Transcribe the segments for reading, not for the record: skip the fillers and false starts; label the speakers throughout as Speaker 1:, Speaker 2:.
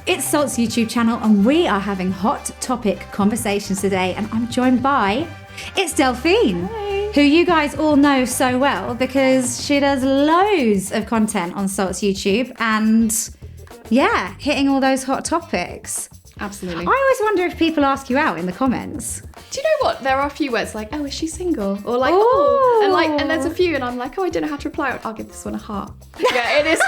Speaker 1: It's Salt's YouTube channel and we are having hot topic conversations today, and I'm joined by, it's Delphine.
Speaker 2: Hi.
Speaker 1: Who you guys all know so well because she does loads of content on Salt's YouTube and yeah, hitting all those hot topics.
Speaker 2: Absolutely.
Speaker 1: I always wonder if people ask you out in the comments.
Speaker 2: Do you know what? There are a few words like, oh, is she single? Or like,
Speaker 1: Ooh.
Speaker 2: and there's a few and I'm like, oh, I don't know how to reply. I'll give this one a heart. Yeah, it is.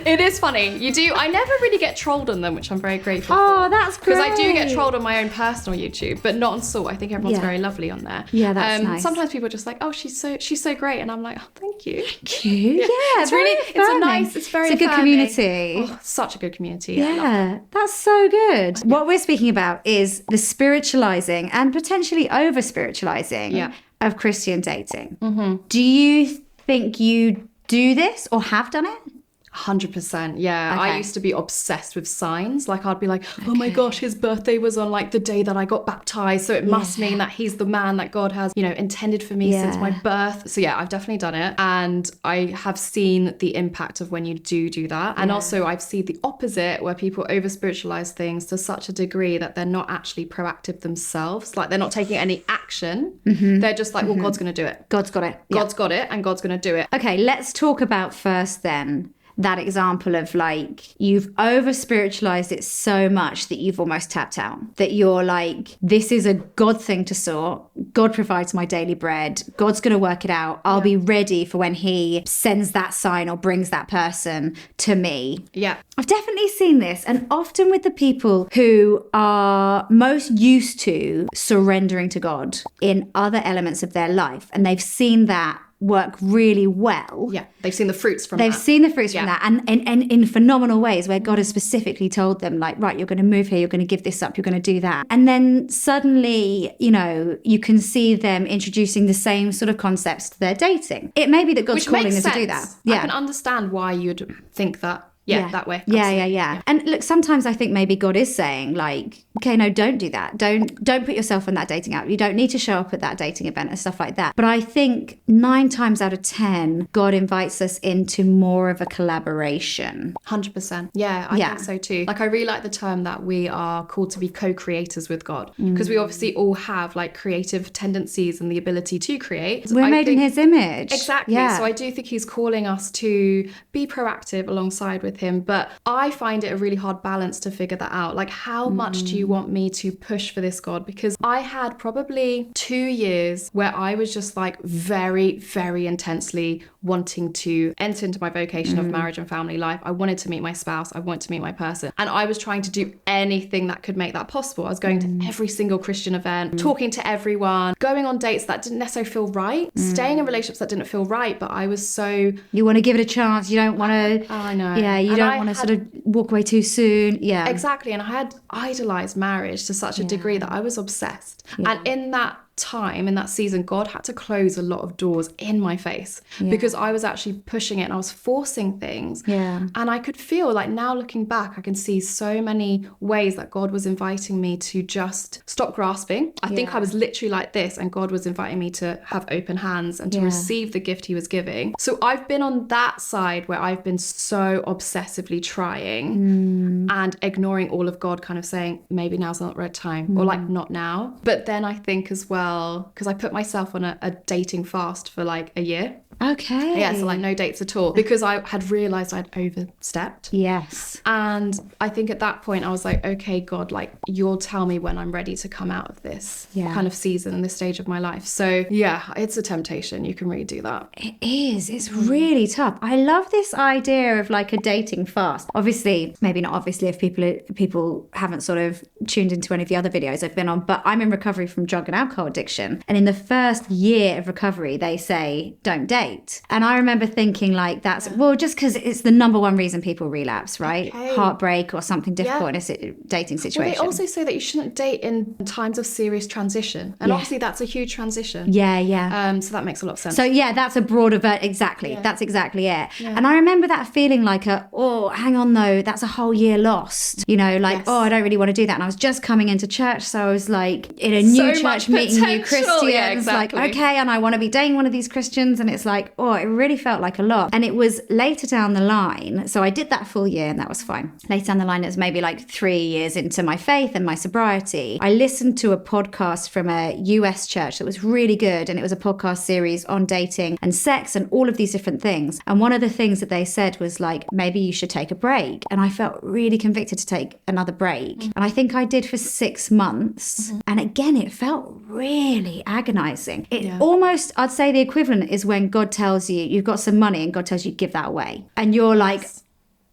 Speaker 2: It is funny. You do. I never really get trolled on them, which I'm very grateful for.
Speaker 1: Oh, that's great.
Speaker 2: Because I do get trolled on my own personal YouTube, but not on Salt. I think everyone's very lovely on there.
Speaker 1: Yeah, that's nice.
Speaker 2: Sometimes people are just like, oh, she's so great, and I'm like, oh, thank you.
Speaker 1: Thank you. Yeah,
Speaker 2: it's really, it's very
Speaker 1: it's a good
Speaker 2: affirming.
Speaker 1: Community.
Speaker 2: Oh, such a good community.
Speaker 1: Yeah, that's so good. What we're speaking about is the spiritualizing and potentially over-spiritualising of Christian dating. Mm-hmm. Do you think you do this or have done it?
Speaker 2: 100%. Yeah.
Speaker 1: Okay.
Speaker 2: I used to be obsessed with signs. Like I'd be like, oh my gosh, his birthday was on like the day that I got baptized. So it must mean that he's the man that God has, intended for me since my birth. So yeah, I've definitely done it. And I have seen the impact of when you do that. And also I've seen the opposite where people over-spiritualize things to such a degree that they're not actually proactive themselves. Like they're not taking any action. Mm-hmm. They're just like, well, God's going to do it.
Speaker 1: God's got it.
Speaker 2: God's got it and God's going to do it.
Speaker 1: Okay, let's talk about first then that example of like you've over-spiritualized it so much that you've almost tapped out, that you're like, this is a God thing to sort. God provides my daily bread. God's going to work it out. I'll be ready for when he sends that sign or brings that person to me.
Speaker 2: Yeah.
Speaker 1: I've definitely seen this, and often with the people who are most used to surrendering to God in other elements of their life, and they've seen that work really well.
Speaker 2: Yeah, they've seen the fruits from
Speaker 1: They've
Speaker 2: that.
Speaker 1: seen the fruits from that, and in phenomenal ways where God has specifically told them, like, right, you're going to move here, you're going to give this up, you're going to do that. And then suddenly, you can see them introducing the same sort of concepts to their dating. It may be that God's calling them to do that.
Speaker 2: Yeah. I can understand why you'd think that. Yeah, that way.
Speaker 1: Yeah. And look, sometimes I think maybe God is saying like, okay, no, don't do that. Don't put yourself on that dating app. You don't need to show up at that dating event and stuff like that. But I think 9 times out of 10, God invites us into more of a collaboration.
Speaker 2: 100%. Yeah, I think so too. Like I really like the term that we are called to be co-creators with God, because we obviously all have like creative tendencies and the ability to create.
Speaker 1: We're made in his image.
Speaker 2: Exactly.
Speaker 1: Yeah.
Speaker 2: So I do think he's calling us to be proactive alongside with him, but I find it a really hard balance to figure that out. Like, how much do you want me to push for this, God? Because I had probably 2 years where I was just like very, very intensely wanting to enter into my vocation of marriage and family life. I wanted to meet my spouse. I wanted to meet my person. And I was trying to do anything that could make that possible. I was going to every single Christian event, talking to everyone, going on dates that didn't necessarily feel right, staying in relationships that didn't feel right. But I was so...
Speaker 1: You want to give it a chance. You don't want to...
Speaker 2: Oh, I know.
Speaker 1: Yeah, you don't want to sort of walk away too soon. Yeah.
Speaker 2: Exactly. And I had idolized marriage to such a degree that I was obsessed. Yeah. And in that time, in that season, God had to close a lot of doors in my face because I was actually pushing it and I was forcing things.
Speaker 1: Yeah.
Speaker 2: And I could feel like, now looking back, I can see so many ways that God was inviting me to just stop grasping. I think I was literally like this, and God was inviting me to have open hands and to receive the gift he was giving. So I've been on that side where I've been so obsessively trying and ignoring all of God, kind of saying, maybe now's not the right time, or like, not now. But then I think as well, because I put myself on a dating fast for like a year.
Speaker 1: Okay.
Speaker 2: Yeah, so like no dates at all, because I had realised I'd overstepped.
Speaker 1: Yes.
Speaker 2: And I think at that point I was like, okay, God, like you'll tell me when I'm ready to come out of this kind of season and this stage of my life. So yeah, it's a temptation. You can really do that.
Speaker 1: It is. It's really tough. I love this idea of like a dating fast. Obviously, maybe not obviously if people haven't sort of tuned into any of the other videos I've been on, but I'm in recovery from drug and alcohol addiction. And in the first year of recovery, they say, don't date. And I remember thinking like that's, well, just because it's the number one reason people relapse, right? Okay. Heartbreak or something difficult in a dating situation.
Speaker 2: Well, they also say that you shouldn't date in times of serious transition. And obviously that's a huge transition.
Speaker 1: Yeah.
Speaker 2: So that makes a lot of sense.
Speaker 1: So yeah, that's a broader, exactly. That's exactly it. Yeah. And I remember that feeling like hang on though, that's a whole year lost. I don't really want to do that. And I was just coming into church. So I was like in a new church meeting new Christians.
Speaker 2: Yeah, exactly.
Speaker 1: Like, okay, and I want to be dating one of these Christians. And it's like, oh, it really felt like a lot. And it was later down the line. So I did that full year and that was fine. Later down the line, it was maybe like 3 years into my faith and my sobriety. I listened to a podcast from a US church that was really good. And it was a podcast series on dating and sex and all of these different things. And one of the things that they said was like, maybe you should take a break. And I felt really convicted to take another break. And I think I did for 6 months. And again, it felt really agonizing. It almost, I'd say the equivalent is when God tells you you've got some money and God tells you give that away. And you're like,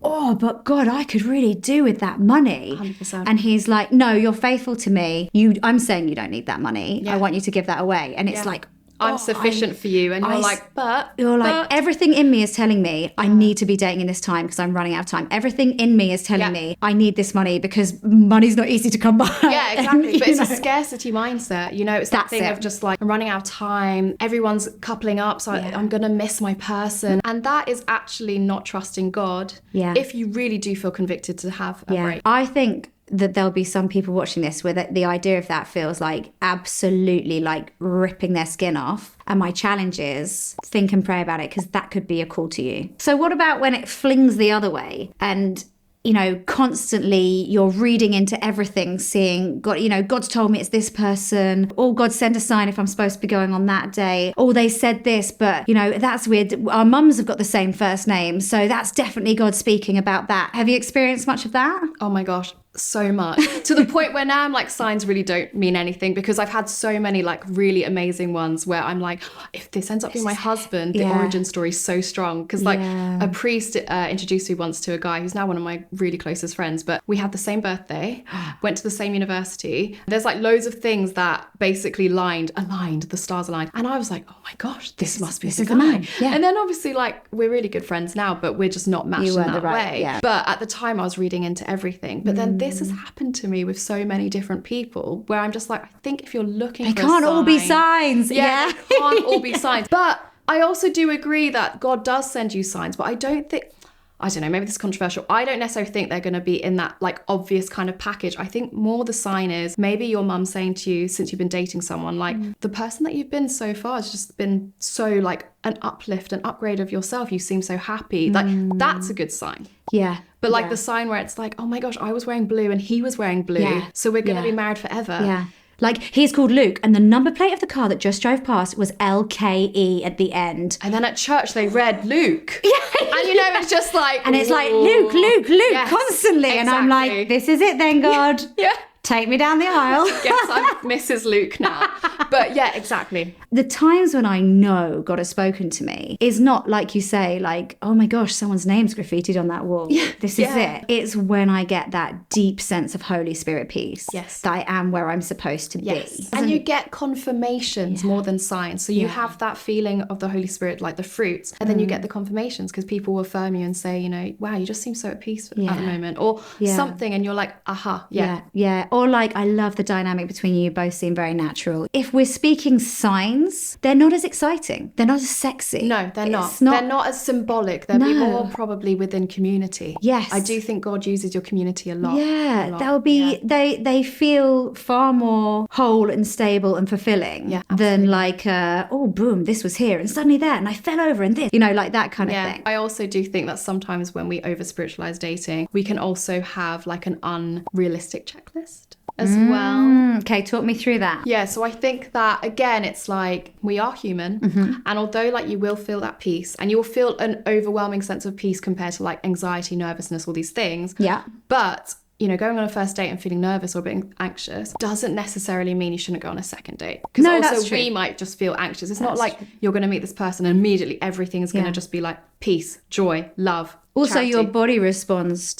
Speaker 1: oh, but God, I could really do with that money.
Speaker 2: 100%.
Speaker 1: And he's like, no, you're faithful to me. I'm saying you don't need that money. I want you to give that away. And it's like,
Speaker 2: I'm sufficient for you. And you're like,
Speaker 1: everything in me is telling me I need to be dating in this time because I'm running out of time. Everything in me is telling me I need this money because money's not easy to come by.
Speaker 2: Yeah, exactly. But it's a scarcity mindset. You know, it's that thing of just like, I'm running out of time. Everyone's coupling up. So I'm going to miss my person. And that is actually not trusting God.
Speaker 1: Yeah.
Speaker 2: If you really do feel convicted to have a break.
Speaker 1: I think that there'll be some people watching this where the idea of that feels like absolutely like ripping their skin off. And my challenge is think and pray about it because that could be a call to you. So what about when it flings the other way and constantly you're reading into everything, seeing God, God's told me it's this person, or God send a sign if I'm supposed to be going on that day, or they said this, but that's weird. Our mums have got the same first name, so that's definitely God speaking about that. Have you experienced much of that?
Speaker 2: Oh my gosh. So much to the point where now I'm like, signs really don't mean anything because I've had so many like really amazing ones where I'm like, if this ends up being my husband, the origin story is so strong because like a priest introduced me once to a guy who's now one of my really closest friends, but we had the same birthday, went to the same university. There's like loads of things that basically aligned, the stars aligned, and I was like, oh my gosh, this must be the guy. And then obviously like we're really good friends now, but we're just not matched in that way. But at the time I was reading into everything, but then this has happened to me with so many different people where I'm just like, I think if you're looking for a sign,
Speaker 1: can't all be signs.
Speaker 2: They can't all be signs. But I also do agree that God does send you signs, but I don't know, maybe this is controversial. I don't necessarily think they're going to be in that like obvious kind of package. I think more the sign is maybe your mum saying to you since you've been dating someone, like the person that you've been so far has just been so like an uplift, an upgrade of yourself. You seem so happy. Like that's a good sign.
Speaker 1: Yeah.
Speaker 2: But like the sign where it's like, oh my gosh, I was wearing blue and he was wearing blue. So we're going to be married forever.
Speaker 1: Yeah. Like he's called Luke and the number plate of the car that just drove past was LKE at the end.
Speaker 2: And then at church they read Luke. And it's just like.
Speaker 1: And it's like Luke, constantly.
Speaker 2: Exactly.
Speaker 1: And I'm like, this is it then, God. Take me down the aisle.
Speaker 2: Yes, I'm Mrs. Luke now. But yeah, exactly.
Speaker 1: The times when I know God has spoken to me is not like you say, like, oh my gosh, someone's name's graffitied on that wall. This is it. It's when I get that deep sense of Holy Spirit peace. That I am where I'm supposed to be.
Speaker 2: And you get confirmations more than signs. So you have that feeling of the Holy Spirit, like the fruits, and then you get the confirmations because people will affirm you and say, wow, you just seem so at peace at the moment. Or something, and you're like, aha,
Speaker 1: Or like, I love the dynamic between you both seem very natural. If we're speaking signs, they're not as exciting. They're not as sexy.
Speaker 2: No, they're not. They're not as symbolic. They'll be more probably within community.
Speaker 1: Yes.
Speaker 2: I do think God uses your community a lot.
Speaker 1: They'll be, they feel far more whole and stable and fulfilling than like, oh, boom, this was here and suddenly there and I fell over and this, like that kind of thing.
Speaker 2: I also do think that sometimes when we over-spiritualize dating, we can also have like an unrealistic checklist as well.
Speaker 1: Okay, talk me through that.
Speaker 2: Yeah, so I think that again, it's like we are human, and although like you will feel that peace and you will feel an overwhelming sense of peace compared to like anxiety, nervousness, all these things. But going on a first date and feeling nervous or being anxious doesn't necessarily mean you shouldn't go on a second date. Because also we might just feel anxious. It's not like you're going to meet this person and immediately everything is going to just be like peace, joy, love.
Speaker 1: Also,
Speaker 2: charity.
Speaker 1: your body responds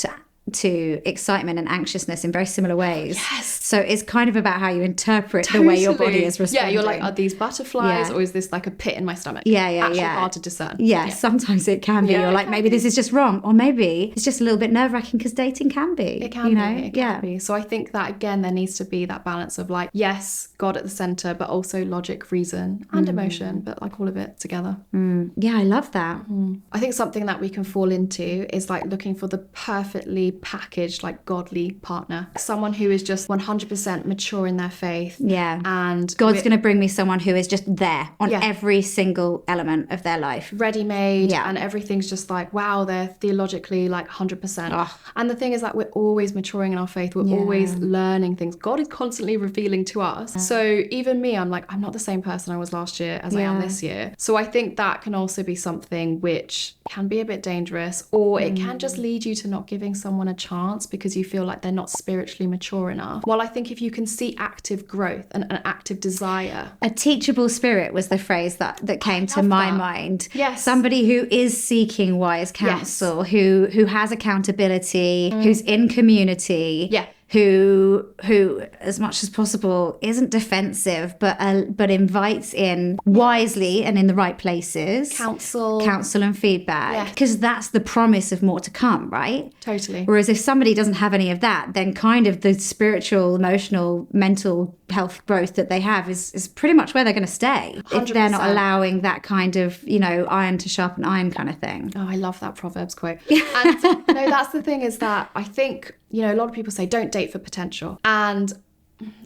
Speaker 1: to excitement and anxiousness in very similar ways. So it's kind of about how you interpret the way your body is responding.
Speaker 2: Yeah, you're like, are these butterflies or is this like a pit in my stomach? Actually hard to discern.
Speaker 1: Sometimes it can be. You're like, maybe this is just wrong, or maybe it's just a little bit nerve-wracking because dating can be.
Speaker 2: It can be. So I think that again, there needs to be that balance of like, yes, God at the center, but also logic, reason, and emotion, but like all of it together.
Speaker 1: Yeah, I love that.
Speaker 2: I think something that we can fall into is like looking for the perfectly packaged like godly partner, someone who is just 100% mature in their faith.
Speaker 1: Yeah.
Speaker 2: And
Speaker 1: God's going to bring me someone who is just there on
Speaker 2: Yeah.
Speaker 1: every single element of their life.
Speaker 2: ready-made,
Speaker 1: Yeah.
Speaker 2: and everything's just like, wow, they're theologically like 100%.
Speaker 1: Oh.
Speaker 2: And the thing is that we're always maturing in our faith. We're always learning things. God is constantly revealing to us. So even me, I'm like, I'm not the same person I was last year as I am this year. So I think that can also be something which can be a bit dangerous, or it can just lead you to not giving someone a chance because you feel like they're not spiritually mature enough. While I think if you can see active growth and an active desire.
Speaker 1: A teachable spirit was the phrase that came to my mind.
Speaker 2: Yes.
Speaker 1: Somebody who is seeking wise counsel, who has accountability, who's in community.
Speaker 2: Yeah.
Speaker 1: Who as much as possible isn't defensive, but invites in wisely and in the right places counsel and feedback, because that's the promise of more to come, right?
Speaker 2: Totally.
Speaker 1: Whereas if somebody doesn't have any of that, then kind of the spiritual, emotional, mental health growth that they have is pretty much where they're going to stay 100%. If they're not allowing that kind of, iron to sharpen iron kind of thing.
Speaker 2: Oh, I love that Proverbs quote. And no, that's the thing, is that I think, a lot of people say don't date for potential. And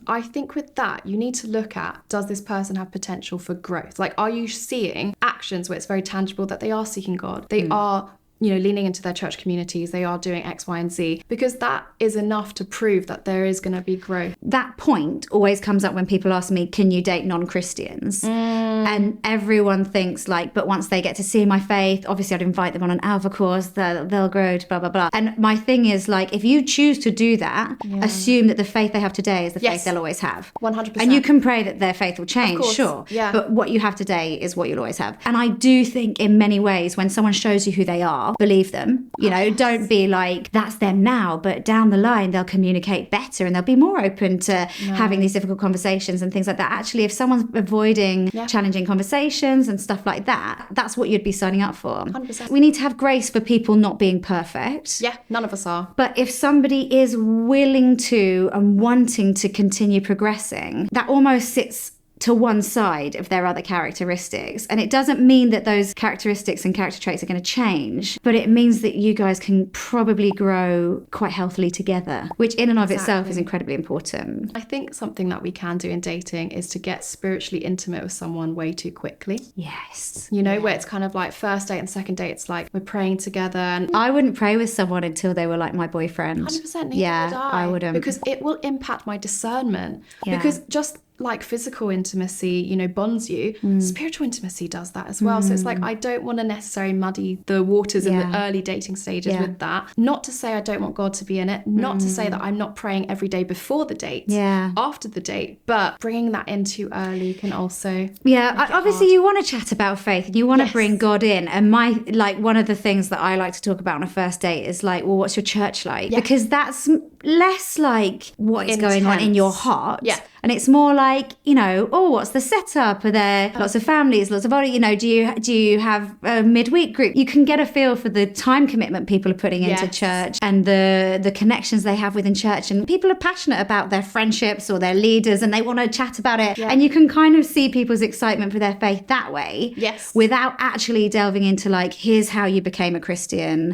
Speaker 2: I think with that, you need to look at, does this person have potential for growth? Like, are you seeing actions where it's very tangible that they are seeking God? They are leaning into their church communities, they are doing X, Y, and Z, because that is enough to prove that there is going to be growth.
Speaker 1: That point always comes up when people ask me, can you date non-Christians? And everyone thinks like, but once they get to see my faith, obviously I'd invite them on an Alpha course, they'll grow to blah, blah, blah. And my thing is like, if you choose to do that, assume that the faith they have today is the faith they'll always have.
Speaker 2: 100%.
Speaker 1: And you can pray that their faith will change, sure.
Speaker 2: Yeah.
Speaker 1: But what you have today is what you'll always have. And I do think in many ways, when someone shows you who they are, believe them. Don't be like, that's them now, but down the line they'll communicate better and they'll be more open to having these difficult conversations and things like that. Actually, if someone's avoiding challenging conversations and stuff like that, that's what you'd be signing up for.
Speaker 2: 100%.
Speaker 1: We need to have grace for people not being perfect.
Speaker 2: Yeah, none of us are.
Speaker 1: But if somebody is willing to and wanting to continue progressing, that almost sits to one side of their other characteristics. And it doesn't mean that those characteristics and character traits are going to change, but it means that you guys can probably grow quite healthily together, which in and of itself is incredibly important.
Speaker 2: I think something that we can do in dating is to get spiritually intimate with someone way too quickly.
Speaker 1: Yes.
Speaker 2: Where it's kind of like first date and second date, it's like we're praying together. And
Speaker 1: I wouldn't pray with someone until they were like my boyfriend.
Speaker 2: 100%.
Speaker 1: Yeah, I wouldn't.
Speaker 2: Because it will impact my discernment.
Speaker 1: Yeah.
Speaker 2: Because just like physical intimacy, bonds you, spiritual intimacy does that as well. So it's like, I don't want to necessarily muddy the waters in the early dating stages with that. Not to say I don't want God to be in it, not to say that I'm not praying every day before the date, after the date, but bringing that in too early can also
Speaker 1: obviously you want to chat about faith and you want to bring God in. And one of the things that I like to talk about on a first date is like, well, what's your church like? Because that's less like what is going on in your heart.
Speaker 2: Yeah.
Speaker 1: And it's more like, what's the setup? Are there lots of families, lots of, do you have a midweek group? You can get a feel for the time commitment people are putting into church and the connections they have within church. And people are passionate about their friendships or their leaders and they want to chat about it. Yeah. And you can kind of see people's excitement for their faith that way.
Speaker 2: Yes.
Speaker 1: Without actually delving into like, here's how you became a Christian.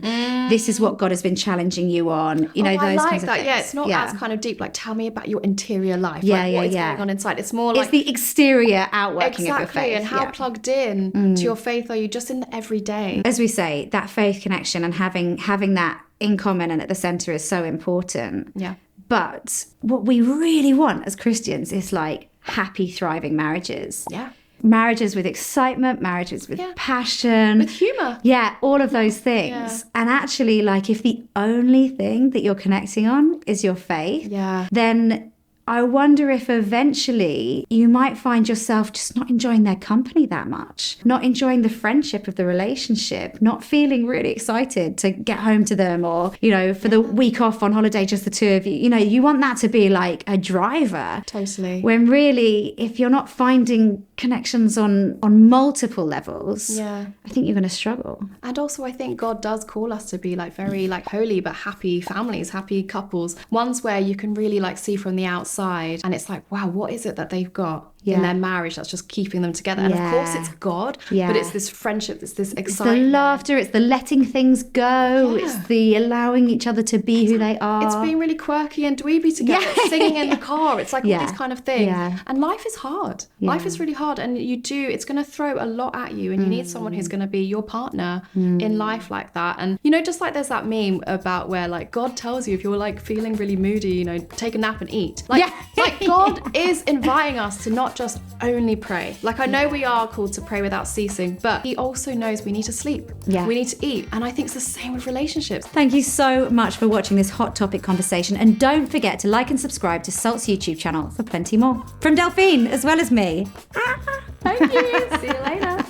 Speaker 1: This is what God has been challenging you on. Those
Speaker 2: I like
Speaker 1: kinds of
Speaker 2: that.
Speaker 1: things.
Speaker 2: Yeah, it's not as kind of deep. Like, tell me about your interior life.
Speaker 1: Yeah,
Speaker 2: what is going on inside. It's more like
Speaker 1: it's the exterior outworking of your faith.
Speaker 2: And how plugged in to your faith are you just in the everyday?
Speaker 1: As we say, that faith connection and having that in common and at the center is so important.
Speaker 2: Yeah.
Speaker 1: But what we really want as Christians is like happy, thriving marriages.
Speaker 2: Yeah.
Speaker 1: Marriages with excitement, marriages with passion.
Speaker 2: With humour.
Speaker 1: Yeah, all of those things. Yeah. And actually, like, if the only thing that you're connecting on is your faith, then I wonder if eventually you might find yourself just not enjoying their company that much, not enjoying the friendship of the relationship, not feeling really excited to get home to them or, for the week off on holiday, just the two of you. You want that to be like a driver.
Speaker 2: Totally.
Speaker 1: When really, if you're not finding connections on multiple levels, I think you're going to struggle.
Speaker 2: And also I think God does call us to be like very like holy but happy families, happy couples, ones where you can really like see from the outside and it's like, wow, what is it that they've got? in their marriage that's just keeping them together. And of course it's God, but it's this friendship, it's this excitement.
Speaker 1: It's the laughter, it's the letting things go, it's the allowing each other to be who they are.
Speaker 2: It's being really quirky and dweeby together, singing in the car. It's like all these kind of things. And life is hard. Life is really hard, and it's going to throw a lot at you, and you need someone who's going to be your partner in life like that. And just like there's that meme about where like God tells you if you're like feeling really moody, take a nap and eat. Like God is inviting us to not just only pray. Like I know we are called to pray without ceasing, but he also knows we need to sleep. We need to eat. And I think it's the same with relationships.
Speaker 1: Thank you so much for watching this hot topic conversation, and don't forget to like and subscribe to Salt's YouTube channel for plenty more. From Delphine as well as me.
Speaker 2: Thank you. See you later.